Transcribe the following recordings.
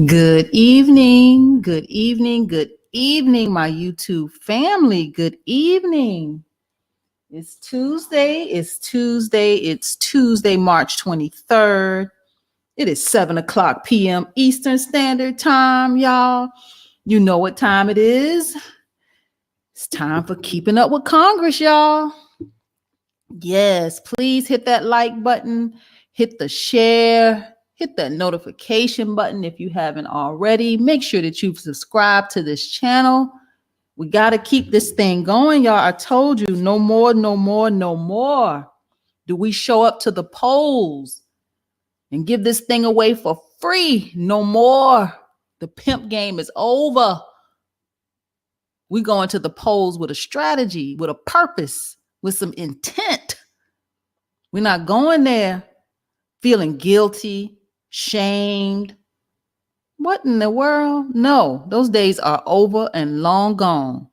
Good evening, good evening, good evening, my YouTube family. Good evening. It's Tuesday, March 23rd. It is 7 o'clock p.m. Eastern Standard Time, y'all. You know what time it is. It's time for Keeping Up with Congress, y'all. Yes, please hit that like button, hit the share, hit that notification button if you haven't already. Make sure that you've subscribed to this channel. We got to keep this thing going, y'all. I told you, no more do we show up to the polls and give this thing away for free. No more. The pimp game is over. We go into the polls with a strategy, with a purpose, with some intent. We're not going there feeling guilty, shamed. What in the world? No, those days are over and long gone.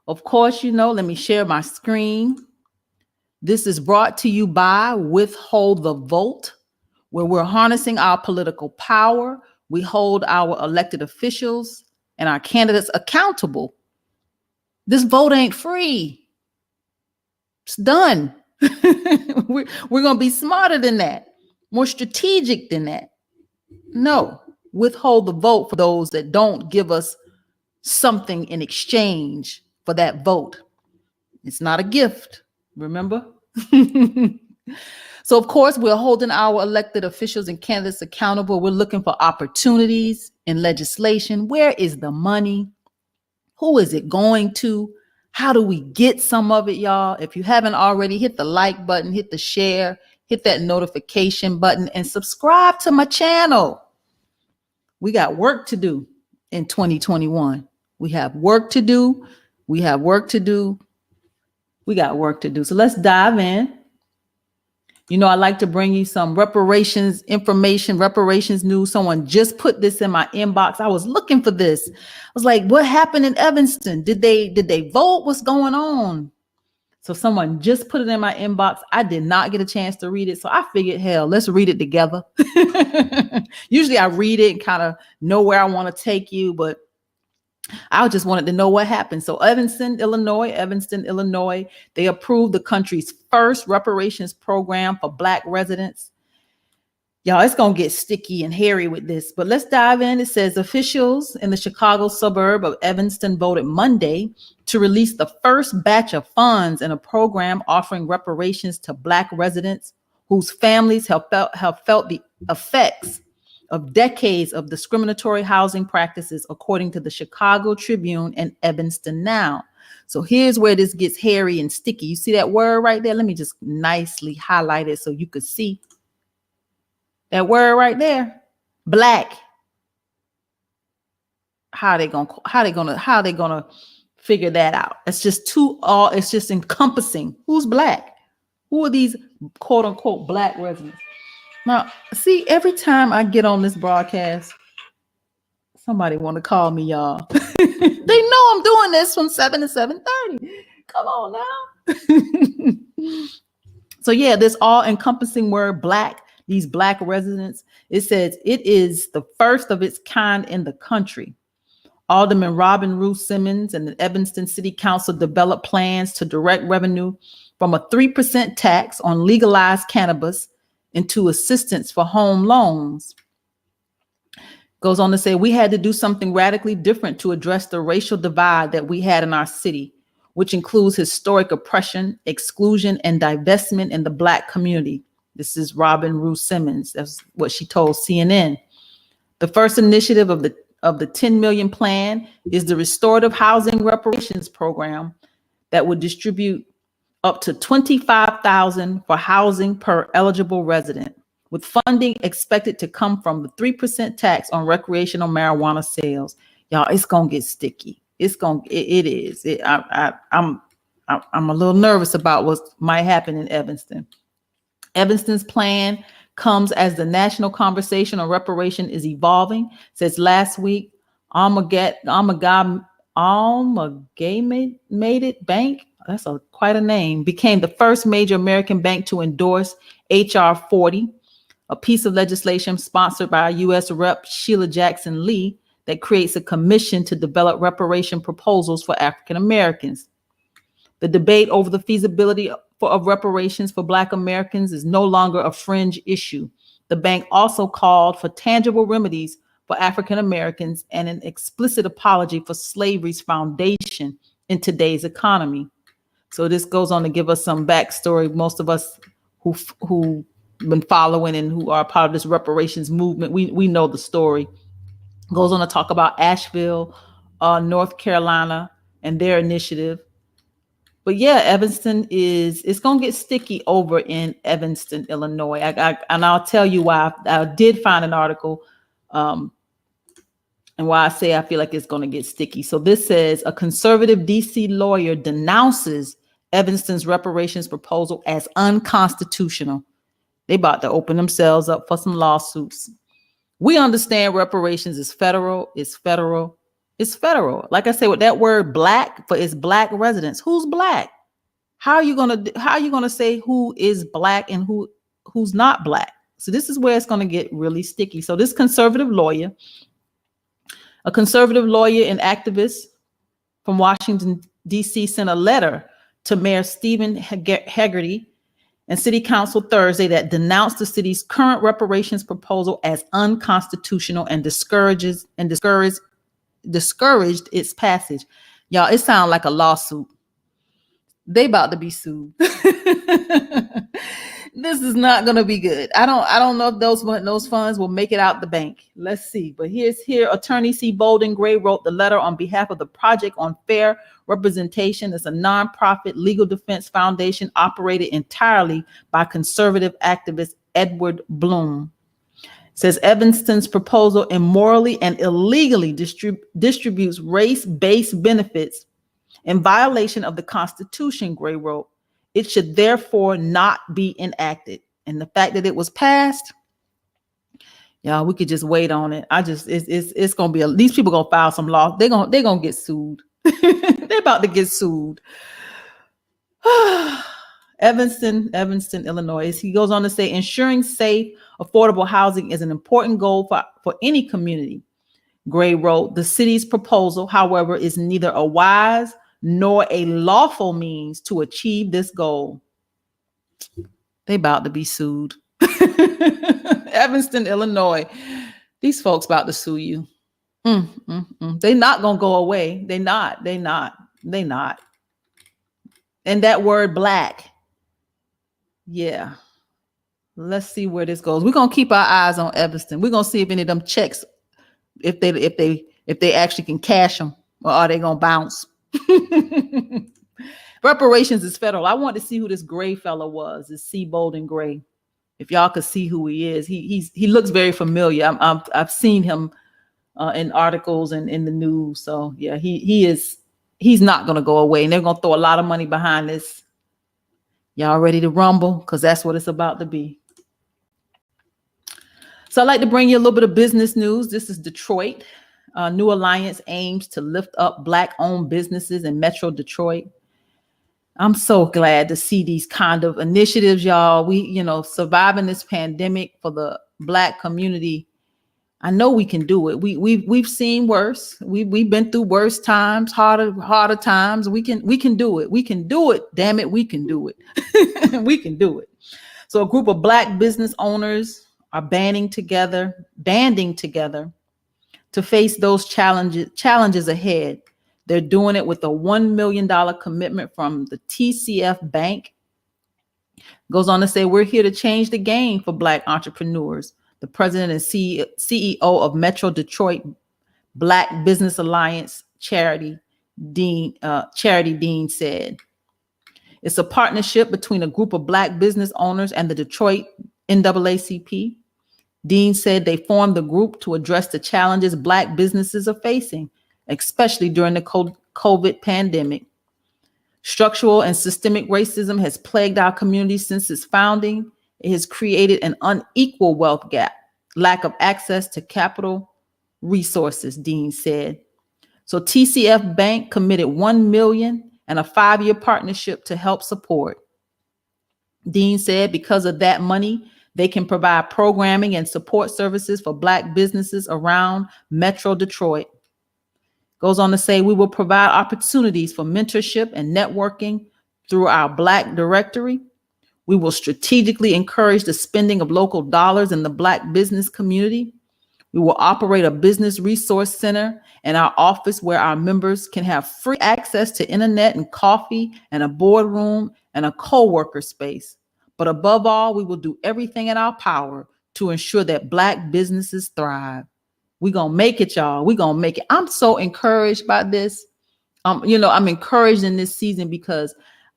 Of course, let me share my screen. This is brought to you by Withhold the Vote, where we're harnessing our political power. We hold our elected officials and our candidates accountable. This vote ain't free. It's done. We're going to be smarter than that, more strategic than that. No, withhold the vote for those that don't give us something in exchange for that vote. It's not a gift, remember? So, of course, we're holding our elected officials and candidates accountable. We're looking for opportunities in legislation. Where is the money? Who is it going to? How do we get some of it, y'all? If you haven't already, hit the like button, hit the share, hit that notification button, and subscribe to my channel. We got work to do in 2021. We have work to do. We got work to do. So let's dive in. I like to bring you some reparations information, reparations news. Someone just put this in my inbox. I was looking for this. I was like, what happened in Evanston? Did they vote? What's going on? So someone just put it in my inbox. I did not get a chance to read it. So I figured, hell, let's read it together. Usually I read it and kind of know where I want to take you, but I just wanted to know what happened. So Evanston, Illinois, they approved the country's first reparations program for Black residents. Y'all, it's going to get sticky and hairy with this, but let's dive in. It says officials in the Chicago suburb of Evanston voted Monday to release the first batch of funds in a program offering reparations to Black residents whose families have felt the effects of decades of discriminatory housing practices, according to the Chicago Tribune and Evanston Now. So here's where this gets hairy and sticky. You see that word right there? Let me just nicely highlight it so you could see that word right there. Black. How are they gonna figure that out? It's just encompassing. Who's Black? Who are these quote unquote Black residents? Now, see, every time I get on this broadcast, somebody want to call me, y'all. They know I'm doing this from 7 to 7:30. Come on now. So yeah, this all-encompassing word Black, these Black residents, it says it is the first of its kind in the country. Alderman Robin Ruth Simmons and the Evanston City Council developed plans to direct revenue from a 3% tax on legalized cannabis into assistance for home loans. Goes on to say, we had to do something radically different to address the racial divide that we had in our city, which includes historic oppression, exclusion, and divestment in the Black community. This is Robin Ruth Simmons. That's what she told CNN. The first initiative of the 10 million plan is the Restorative Housing Reparations Program that would distribute up to $25,000 for housing per eligible resident, with funding expected to come from the 3% tax on recreational marijuana sales. Y'all, it's gonna get sticky. It is. I'm a little nervous about what might happen in Evanston. Evanston's plan comes as the national conversation on reparation is evolving. Says last week, Amalgamated Bank, that's quite a name, became the first major American bank to endorse H.R. 40, a piece of legislation sponsored by U.S. Rep. Sheila Jackson Lee that creates a commission to develop reparation proposals for African Americans. The debate over the feasibility of reparations for Black Americans is no longer a fringe issue. The bank also called for tangible remedies for African Americans and an explicit apology for slavery's foundation in today's economy. So this goes on to give us some backstory. Most of us who been following and who are part of this reparations movement, we know the story. Goes on to talk about Asheville, North Carolina, and their initiative. But yeah, Evanston it's going to get sticky over in Evanston, Illinois. And I'll tell you why. I did find an article and why I say I feel like it's going to get sticky. So this says a conservative DC lawyer denounces Evanston's reparations proposal as unconstitutional. They about to open themselves up for some lawsuits. We understand reparations is federal. It's federal. It's federal. Like I say, with that word Black for its Black residents. Who's Black? How are you gonna say who is Black and who's not Black? So this is where it's gonna get really sticky. So this conservative lawyer and activist from Washington, D.C. sent a letter to Mayor Stephen Hegarty and City Council Thursday that denounced the city's current reparations proposal as unconstitutional and discouraged its passage. Y'all, it sounds like a lawsuit. They about to be sued. This is not going to be good. I don't know if those funds will make it out the bank. Let's see. But here Attorney C. Bolden Gray wrote the letter on behalf of the Project on Fair Representation. It's a nonprofit legal defense foundation operated entirely by conservative activist Edward Bloom. Says Evanston's proposal immorally and illegally distributes race-based benefits in violation of the Constitution, Gray wrote. It should therefore not be enacted. And the fact that it was passed, y'all, we could just wait on it. It's gonna be these people gonna file some law. They're gonna get sued. They're about to get sued. Evanston, Illinois. He goes on to say, ensuring safe, affordable housing is an important goal for any community. Gray wrote, the city's proposal, however, is neither a wise nor a lawful means to achieve this goal. They about to be sued. Evanston, Illinois. These folks about to sue you. They not gonna go away. They not. And that word Black. Yeah. Let's see where this goes. We're gonna keep our eyes on Evanston. We're gonna see if any of them checks, if they actually can cash them, or are they gonna bounce? Reparations is federal. I want to see who this Gray fellow was. This C. Bolden Gray. If y'all could see who he is, he looks very familiar. I've seen him in articles and in the news. So yeah, he's not gonna go away, and they're gonna throw a lot of money behind this. Y'all ready to rumble? Because that's what it's about to be. So I'd like to bring you a little bit of business news. This is Detroit. New Alliance aims to lift up Black-owned businesses in Metro Detroit. I'm so glad to see these kind of initiatives, y'all. We, surviving this pandemic for the Black community. I know we can do it. We've seen worse. We've been through worse times, harder times. We can do it. We can do it. Damn it, we can do it. We can do it. So a group of Black business owners are banding together to face those challenges ahead. They're doing it with a $1 million commitment from the TCF Bank. Goes on to say, we're here to change the game for Black entrepreneurs. The president and CEO of Metro Detroit Black Business Alliance Charity Dean said. It's a partnership between a group of Black business owners and the Detroit NAACP. Dean said they formed the group to address the challenges Black businesses are facing, especially during the COVID pandemic. Structural and systemic racism has plagued our community since its founding. It has created an unequal wealth gap, lack of access to capital resources, Dean said. So TCF Bank committed $1 million and a 5-year partnership to help support. Dean said because of that money, they can provide programming and support services for Black businesses around Metro Detroit. Goes on to say, we will provide opportunities for mentorship and networking through our Black directory. We will strategically encourage the spending of local dollars in the Black business community. We will operate a business resource center in our office where our members can have free access to internet and coffee and a boardroom and a co-worker space. But above all, we will do everything in our power to ensure that Black businesses thrive. We're going to make it, y'all. We're going to make it. I'm so encouraged by this. I'm encouraged in this season because,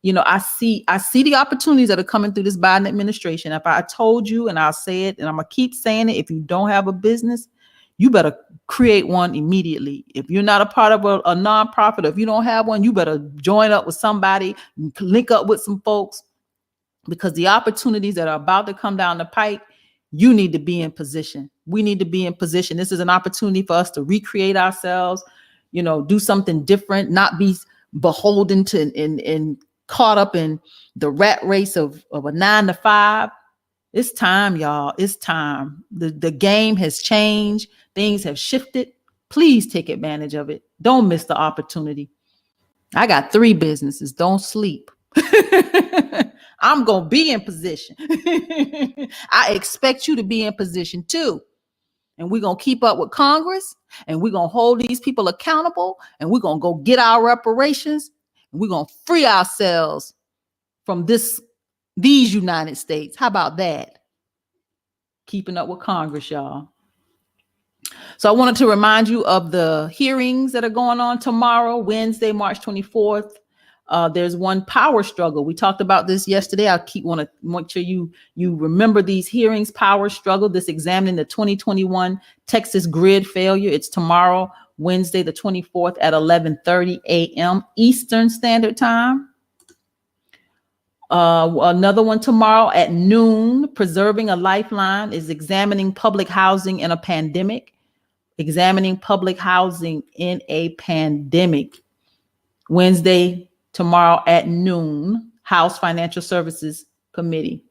I see the opportunities that are coming through this Biden administration. If I told you, and I'll say it, and I'm going to keep saying it, if you don't have a business, you better create one immediately. If you're not a part of a nonprofit, or if you don't have one, you better join up with somebody, link up with some folks, because the opportunities that are about to come down the pipe, you need to be in position. We need to be in position. This is an opportunity for us to recreate ourselves, do something different, not be beholden to and caught up in the rat race of a 9 to 5. It's time, y'all. It's time. The game has changed. Things have shifted. Please take advantage of it. Don't miss the opportunity. I got 3 businesses. Don't sleep. I'm going to be in position. I expect you to be in position too. And we're going to keep up with Congress, and we're going to hold these people accountable, and we're going to go get our reparations, and we're going to free ourselves from these United States. How about that? Keeping up with Congress, y'all. So I wanted to remind you of the hearings that are going on tomorrow, Wednesday, March 24th. There's one power struggle. We talked about this yesterday. I want to make sure you remember these hearings. Power struggle. This examining the 2021 Texas grid failure. It's tomorrow, Wednesday, the 24th at 11:30 a.m. Eastern Standard Time. Another one tomorrow at noon. Preserving a Lifeline is examining public housing in a pandemic. Examining public housing in a pandemic. Wednesday, tomorrow at noon, House Financial Services Committee.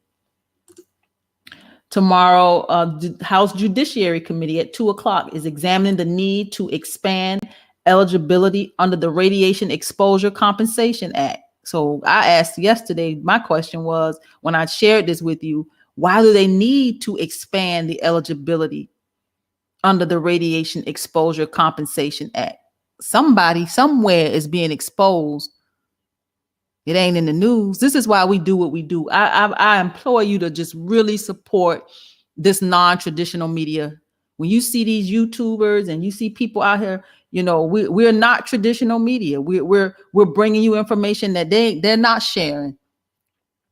Tomorrow, House Judiciary Committee at 2:00 is examining the need to expand eligibility under the Radiation Exposure Compensation Act. So I asked yesterday, my question was, when I shared this with you, why do they need to expand the eligibility under the Radiation Exposure Compensation Act? Somebody somewhere is being exposed. It ain't in the news. This is why we do what we do. I implore you to just really support this non-traditional media. When you see these YouTubers and you see people out here, we're not traditional media. We're bringing you information that they're not sharing.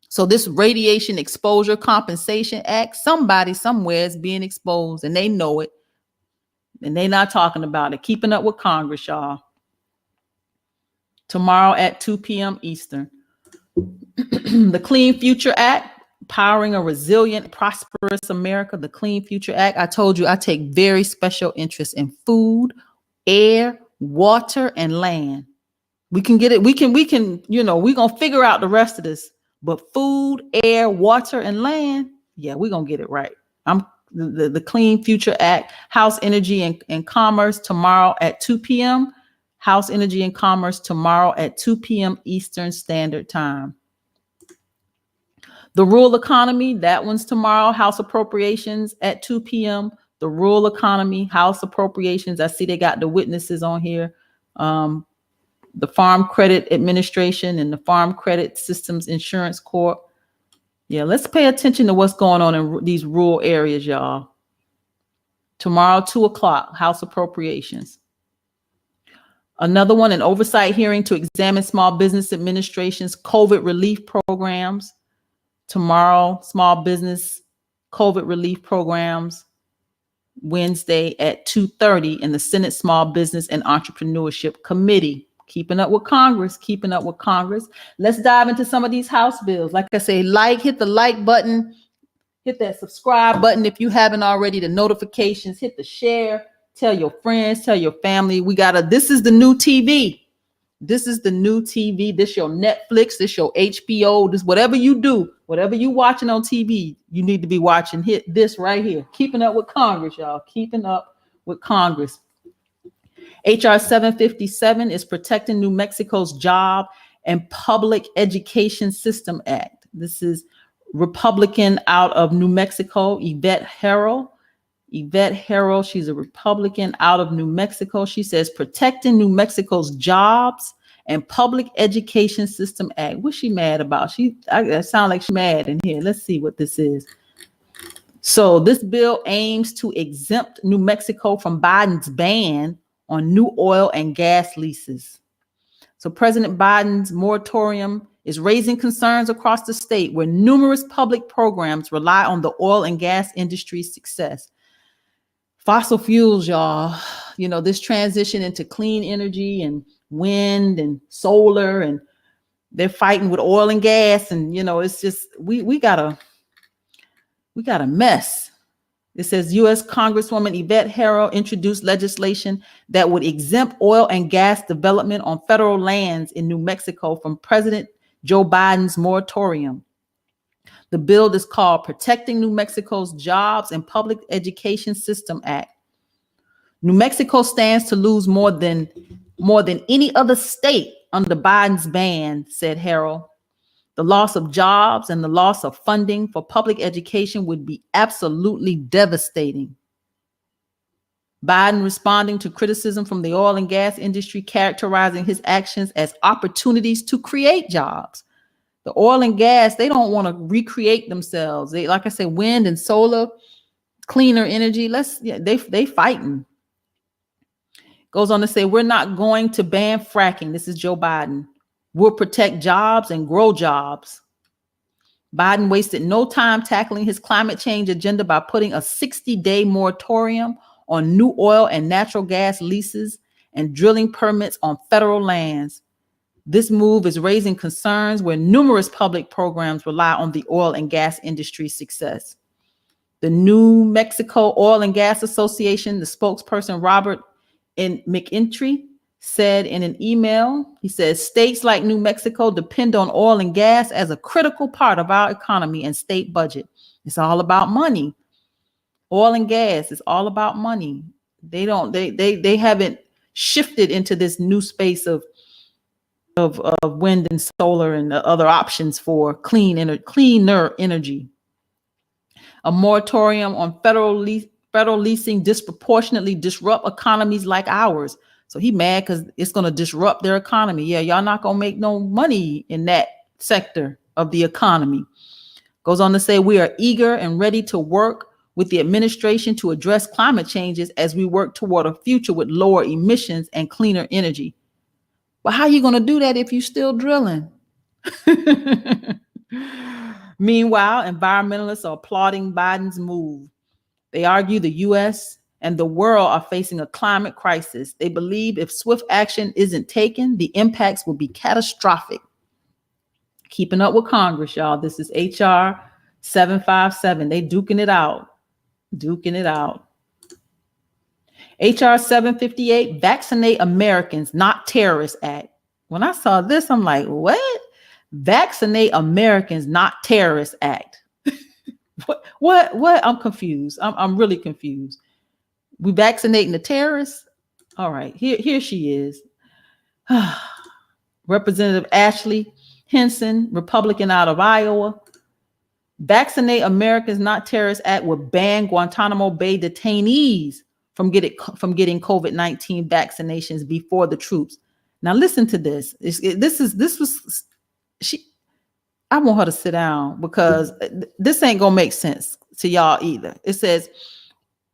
So this Radiation Exposure Compensation Act, somebody somewhere is being exposed, and they know it, and they're not talking about it. Keeping up with Congress, y'all. Tomorrow at 2 p.m. Eastern. The Clean Future Act, powering a resilient, prosperous America. The Clean Future Act. I told you I take very special interest in food, air, water, and land. We can get it. We can, we're going to figure out the rest of this. But food, air, water, and land, yeah, we're going to get it right. I'm the Clean Future Act, House Energy and Commerce tomorrow at 2 p.m. House Energy and Commerce tomorrow at 2 p.m. Eastern Standard Time. The rural economy, that one's tomorrow, House Appropriations at 2 p.m. The rural economy, House Appropriations. I see they got the witnesses on here. The Farm Credit Administration and the Farm Credit Systems Insurance Corp. Yeah, let's pay attention to what's going on in these rural areas, y'all. Tomorrow, 2 o'clock, House Appropriations. Another one, an oversight hearing to examine Small Business Administration's COVID relief programs. Tomorrow, Small Business COVID relief programs. Wednesday at 2:30 in the Senate Small Business and Entrepreneurship Committee. Keeping up with Congress, keeping up with Congress. Let's dive into some of these House bills. Like I say, hit the like button, hit that subscribe button if you haven't already, the notifications, hit the share, tell your friends, tell your family. This is the new TV. This is the new TV. This your Netflix, this your HBO, this whatever you do, whatever you watching on TV, you need to be watching. Hit this right here. Keeping up with Congress, y'all. Keeping up with Congress. HR 757 is Protecting New Mexico's Job and Public Education System Act. This is Republican out of New Mexico, Yvette Harrell. Yvette Harrell, she's a Republican out of New Mexico. She says Protecting New Mexico's Jobs and Public Education System Act. What's she mad about? I sound like she's mad in here. Let's see what this is. So this bill aims to exempt New Mexico from Biden's ban on new oil and gas leases. So President Biden's moratorium is raising concerns across the state where numerous public programs rely on the oil and gas industry's success. Fossil fuels, y'all, this transition into clean energy and wind and solar, and they're fighting with oil and gas. And, it's just, we got a mess. It says U.S. Congresswoman Yvette Harrell introduced legislation that would exempt oil and gas development on federal lands in New Mexico from President Joe Biden's moratorium. The bill is called Protecting New Mexico's Jobs and Public Education System Act. New Mexico stands to lose more than any other state under Biden's ban, said Harrell. The loss of jobs and the loss of funding for public education would be absolutely devastating. Biden responding to criticism from the oil and gas industry, characterizing his actions as opportunities to create jobs. The oil and gas, they don't want to recreate themselves. They, like I said, wind and solar, cleaner energy. They fighting. Goes on to say, we're not going to ban fracking. This is Joe Biden. We'll protect jobs and grow jobs. Biden wasted no time tackling his climate change agenda by putting a 60-day moratorium on new oil and natural gas leases and drilling permits on federal lands. This move is raising concerns where numerous public programs rely on the oil and gas industry's success. The New Mexico Oil and Gas Association, the spokesperson Robert McEntry, said in an email, he says, states like New Mexico depend on oil and gas as a critical part of our economy and state budget. It's all about money. Oil and gas is all about money. They haven't shifted into this new space of wind and solar and the other options for cleaner energy. A moratorium on federal leasing disproportionately disrupt economies like ours. So he mad because it's going to disrupt their economy. Yeah, y'all not going to make no money in that sector of the economy. Goes on to say, we are eager and ready to work with the administration to address climate changes as we work toward a future with lower emissions and cleaner energy. But how are you going to do that if you're still drilling? Meanwhile, environmentalists are applauding Biden's move. They argue the U.S. and the world are facing a climate crisis. They believe if swift action isn't taken, the impacts will be catastrophic. Keeping up with Congress, y'all. This is HR 757. They duking it out. HR 758, Vaccinate Americans, Not Terrorists Act. When I saw this, I'm like, what? Vaccinate Americans, Not Terrorists Act. What? I'm confused. I'm really confused. We vaccinating the terrorists? All right, here she is. Representative Ashley Henson, Republican out of Iowa. Vaccinate Americans Not Terrorists Act would ban Guantanamo Bay detainees from getting COVID-19 vaccinations before the troops. Now listen to this. I want her to sit down because this ain't gonna make sense to y'all either. It says,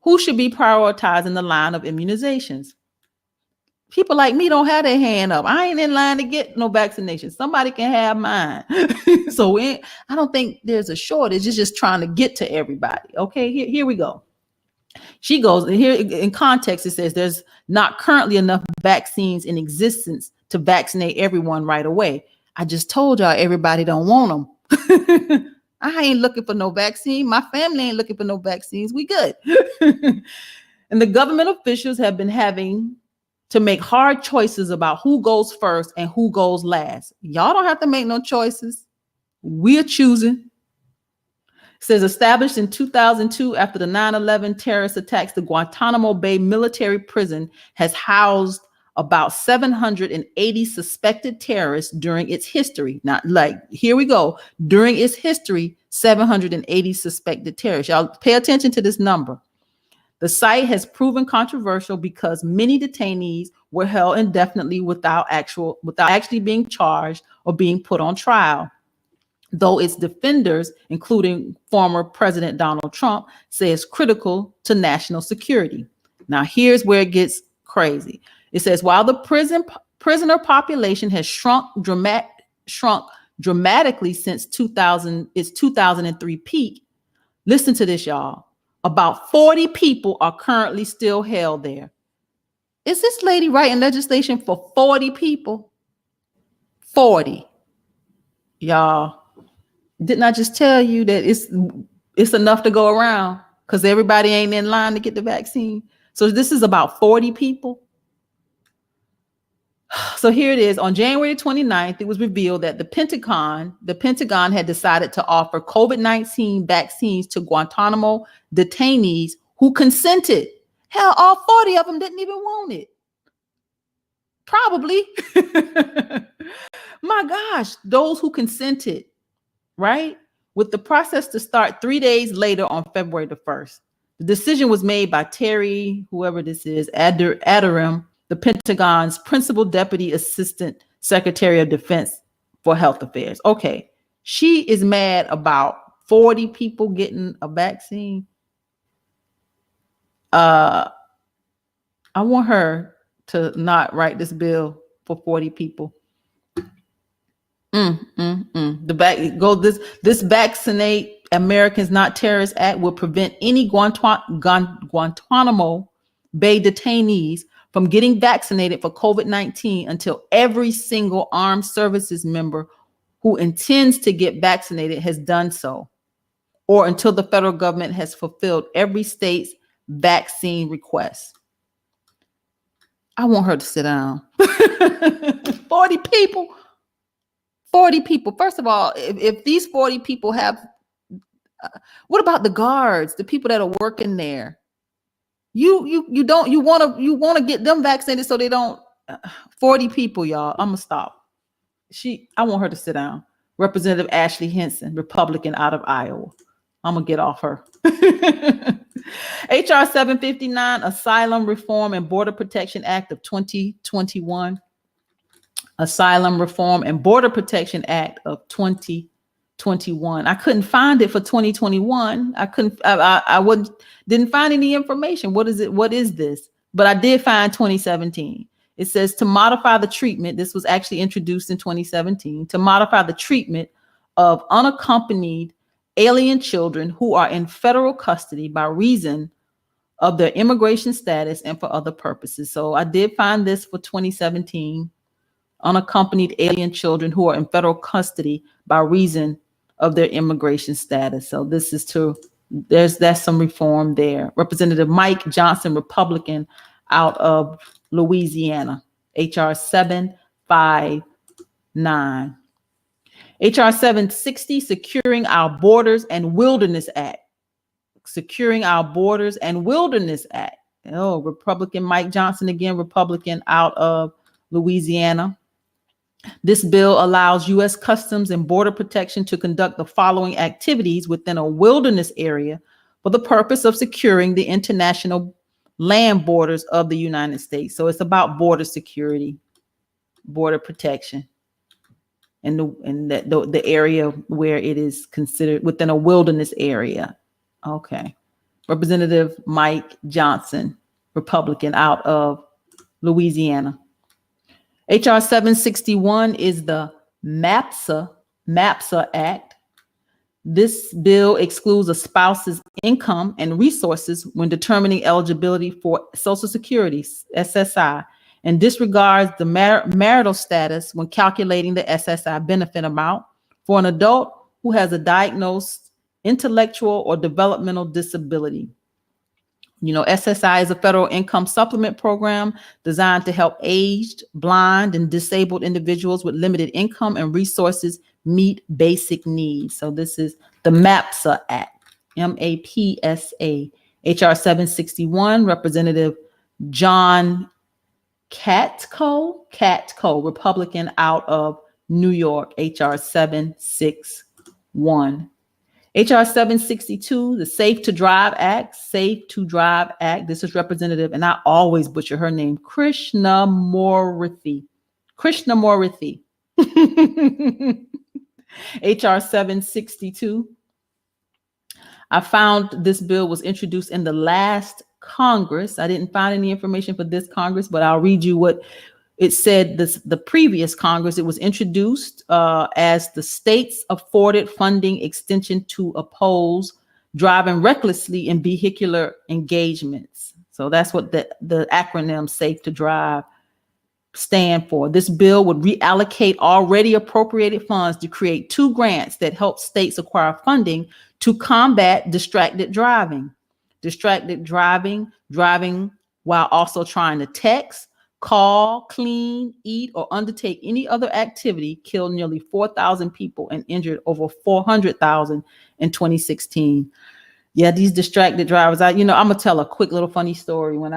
who should be prioritized in the line of immunizations? People like me don't have their hand up. I ain't in line to get no vaccination. Somebody can have mine. So I don't think there's a shortage. It's just trying to get to everybody. Okay, here we go. She goes, here in context, it says there's not currently enough vaccines in existence to vaccinate everyone right away. I just told y'all everybody don't want them. I ain't looking for no vaccine. My family ain't looking for no vaccines. We good. And the government officials have been having to make hard choices about who goes first and who goes last. Y'all don't have to make no choices. We're choosing. It says established in 2002 after the 9/11 terrorist attacks, the Guantanamo Bay military prison has housed about 780 suspected terrorists during its history. Not like, here we go. During its history, 780 suspected terrorists. Y'all pay attention to this number. The site has proven controversial because many detainees were held indefinitely without actually being charged or being put on trial. Though its defenders, including former President Donald Trump, say it's critical to national security. Now, here's where it gets crazy. It says, while the prisoner population has shrunk dramatically since its 2003 peak, listen to this, y'all. About 40 people are currently still held there. Is this lady writing legislation for 40 people? 40. Y'all, didn't I just tell you that it's enough to go around because everybody ain't in line to get the vaccine? So this is about 40 people. So here it is. On January 29th, it was revealed that the Pentagon had decided to offer COVID-19 vaccines to Guantanamo detainees who consented. Hell, all 40 of them didn't even want it. Probably. My gosh, those who consented, right? With the process to start 3 days later on February the 1st. The decision was made by Terry, whoever this is, Aderim, the Pentagon's principal deputy assistant secretary of defense for health affairs. Okay, she is mad about 40 people getting a vaccine. I want her to not write this bill for 40 people. This Vaccinate Americans Not Terrorists Act will prevent any Guantanamo Bay detainees from getting vaccinated for COVID-19 until every single armed services member who intends to get vaccinated has done so, or until the federal government has fulfilled every state's vaccine request. I want her to sit down. 40 people. 40 people. First of all, if these 40 people have, what about the guards, the people that are working there? You want to get them vaccinated so they don't. 40 people, y'all. I'm gonna stop. I want her to sit down. Representative Ashley Henson, Republican out of Iowa. I'm gonna get off her. HR 759, Asylum Reform and Border Protection Act of 2021. Asylum Reform and Border Protection Act of 2021. I couldn't find it for 2021. Didn't find any information. What is it? What is this? But I did find 2017. It says to modify the treatment. This was actually introduced in 2017 to modify the treatment of unaccompanied alien children who are in federal custody by reason of their immigration status and for other purposes. So I did find this for 2017. Unaccompanied alien children who are in federal custody by reason of their immigration status. So this is that's some reform there. Representative Mike Johnson, Republican out of Louisiana, HR 759. HR 760, Securing Our Borders and Wilderness Act. Securing Our Borders and Wilderness Act. Oh, Republican Mike Johnson, again, Republican out of Louisiana. This bill allows U.S. Customs and Border Protection to conduct the following activities within a wilderness area for the purpose of securing the international land borders of the United States. So it's about border security, border protection, and the area where it is considered within a wilderness area. Okay. Representative Mike Johnson, Republican out of Louisiana. HR 761 is the MAPSA Act. This bill excludes a spouse's income and resources when determining eligibility for Social Security, SSI, and disregards the marital status when calculating the SSI benefit amount for an adult who has a diagnosed intellectual or developmental disability. You know, SSI is a federal income supplement program designed to help aged, blind, and disabled individuals with limited income and resources meet basic needs. So this is the MAPSA Act, MAPSA. HR 761, Representative John Katko, Republican out of New York, HR 761. HR 762, the Safe to Drive Act. This is Representative, and I always butcher her name, Krishnamurthy. HR 762. I found this bill was introduced in the last Congress. I didn't find any information for this Congress, but I'll read you what it said. The previous Congress, it was introduced as the states afforded funding extension to oppose driving recklessly in vehicular engagements. So that's what the acronym Safe to Drive stand for. This bill would reallocate already appropriated funds to create 2 grants that help states acquire funding to combat distracted driving. Driving while also trying to text, call, clean, eat, or undertake any other activity killed nearly 4,000 people and injured over 400,000 in 2016. Yeah, these distracted drivers. I'm gonna tell a quick little funny story. When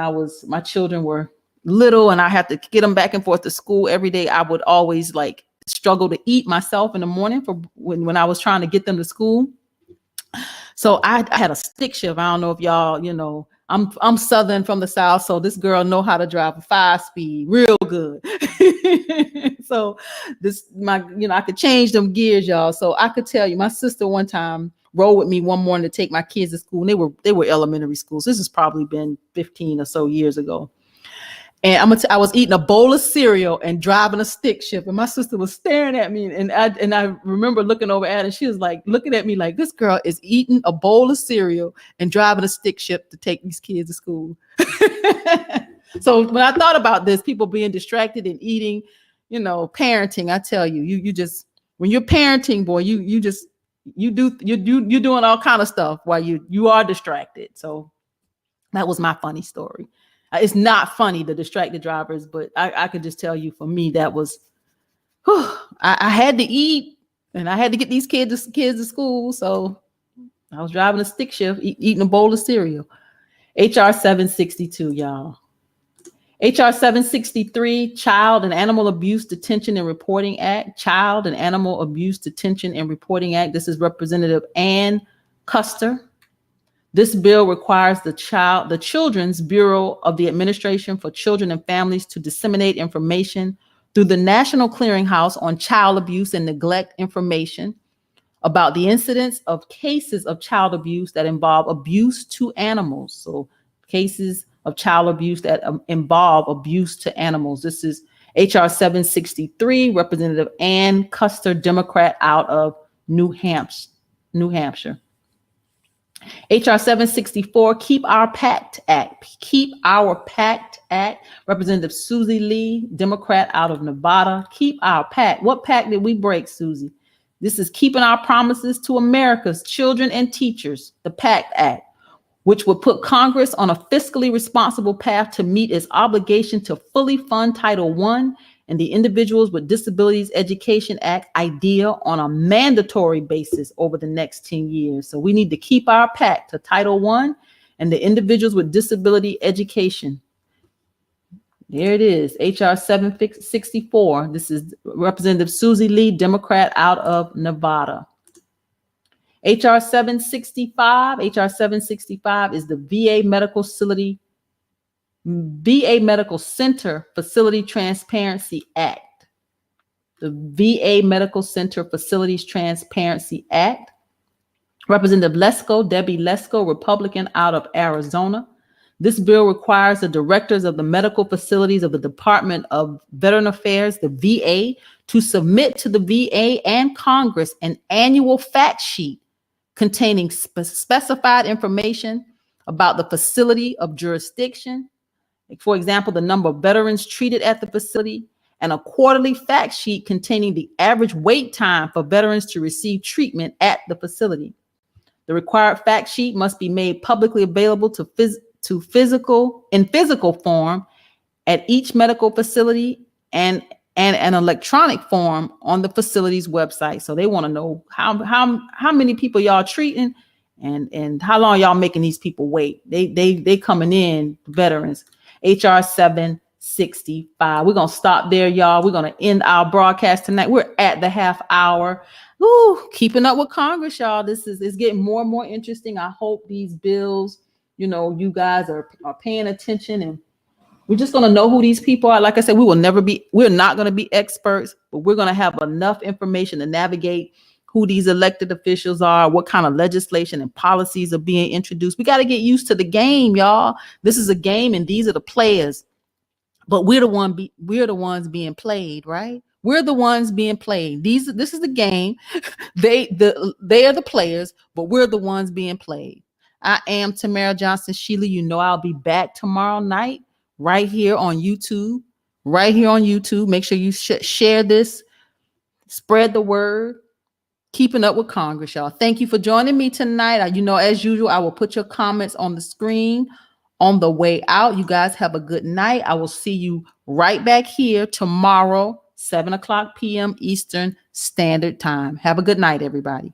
my children were little and I had to get them back and forth to school every day, I would always struggle to eat myself in the morning for when I was trying to get them to school. So I had a stick shift. I don't know if y'all, I'm Southern from the South, so this girl know how to drive a 5-speed real good. So I could change them gears, y'all. So I could tell you, my sister one time rode with me one morning to take my kids to school, and they were elementary schools. This has probably been 15 or so years ago. And I was eating a bowl of cereal and driving a stick shift, and my sister was staring at me, and I remember looking over at her, and she was looking at me like, this girl is eating a bowl of cereal and driving a stick shift to take these kids to school. So when I thought about this, people being distracted and eating, parenting, I tell you, you just, when you're parenting, boy, you're doing all kind of stuff while you are distracted. So that was my funny story. It's not funny, the distracted drivers, but I could just tell you, for me, that was, I had to eat and I had to get these kids to school. So I was driving a stick shift, eating a bowl of cereal. HR 762, y'all. HR 763, Child and Animal Abuse Detention and Reporting Act. Child and Animal Abuse Detention and Reporting Act. This is Representative Ann Custer. This bill requires the Children's Bureau of the Administration for Children and Families to disseminate information through the National Clearinghouse on Child Abuse and Neglect information about the incidence of cases of child abuse that involve abuse to animals. So cases of child abuse that involve abuse to animals. This is HR 763, Representative Ann Custer, Democrat out of New Hampshire. HR 764, Keep Our Pact Act. Keep Our Pact Act. Representative Susie Lee, Democrat out of Nevada. Keep Our Pact. What pact did we break, Susie? This is keeping our promises to America's children and teachers, the PACT Act, which would put Congress on a fiscally responsible path to meet its obligation to fully fund Title I and the Individuals with Disabilities Education Act IDEA on a mandatory basis over the next 10 years. So we need to keep our pact to Title I and the Individuals with Disability Education. There it is, HR 764. This is Representative Susie Lee, Democrat out of Nevada. HR 765. HR 765 is the VA Medical Center Facility Transparency Act. The VA Medical Center Facilities Transparency Act. Representative Lesko, Debbie Lesko, Republican out of Arizona. This bill requires the directors of the medical facilities of the Department of Veteran Affairs, the VA, to submit to the VA and Congress an annual fact sheet containing specified information about the facility of jurisdiction, for example, the number of veterans treated at the facility, and a quarterly fact sheet containing the average wait time for veterans to receive treatment at the facility. The required fact sheet must be made publicly available to physical form at each medical facility and an electronic form on the facility's website. So they want to know how many people y'all treating and how long y'all making these people wait. They coming in, veterans. HR 765. We're gonna stop there, y'all. We're gonna end our broadcast tonight. We're at the half hour. Ooh, keeping up with Congress, y'all. This is getting more and more interesting. I hope these bills, you guys are paying attention, and we're just going to know who these people are. Like I said, we're not going to be experts, but we're going to have enough information to navigate who these elected officials are, what kind of legislation and policies are being introduced. We got to get used to the game, y'all. This is a game and these are the players, but we're the ones being played, right? We're the ones being played. This is the game. They are the players, but we're the ones being played. I am Tamara Johnson Sheila. I'll be back tomorrow night right here on YouTube. Make sure you share this, spread the word. Keeping up with Congress, y'all. Thank you for joining me tonight. As usual, I will put your comments on the screen on the way out. You guys have a good night. I will see you right back here tomorrow, 7:00 p.m. Eastern Standard Time. Have a good night, everybody.